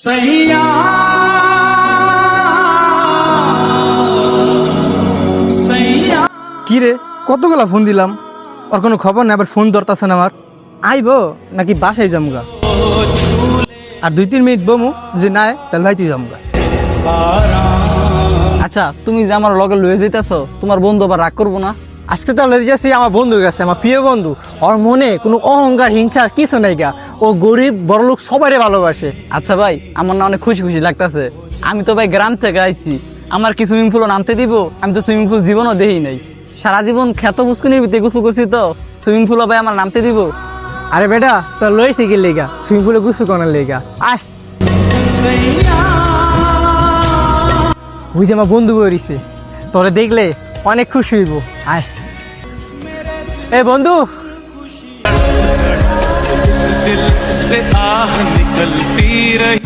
सैया सैया কি রে কতগুলা ফোন দিলাম আর কোনো খবর না, আবার ফোন ধরতাছে না। আমার আইবো নাকি বাসায় যামগা? আর 2-3 মিনিট বমু, যে নাই তাহলে ভাই তুই যামগা। আচ্ছা, তুমি যে আমার লগে লয়ে যাইতেছো, তোমার বন্ধু আবার রাগ করবো না? আজকে তাহলে যাচ্ছি আমার বন্ধুর কাছে, আমার প্রিয় বন্ধু। ওর মনে কোনো অহংকার হিংসার কিছু নাই গা। ও গরিব বড়লোক সবাইরে ভালোবাসে। আচ্ছা ভাই, আমার না অনেক খুশি খুশি লাগতেছে। আমি তো ভাই গ্রাম থেকে আইছি, আমার কি সুইমিং পুলও নামতে দিব? আমি তো সুইমিং পুল জীবনও দেখি নাই। সারা জীবন খ্যাত বুসকুনির ভিতরে গুছু করছি, তো সুইমিং পুলও ভাই আমার নামতে দিব? আরে বেটা, তোর লইছে কি লেগা? সুইমিং পুলে গুছু করার লেগা। আয়, ওই যে আমার বন্ধু বইছে, তোরে দেখলে অনেক খুশি হইব। আয় এ বন্ধু, दिल से आह निकलती रही।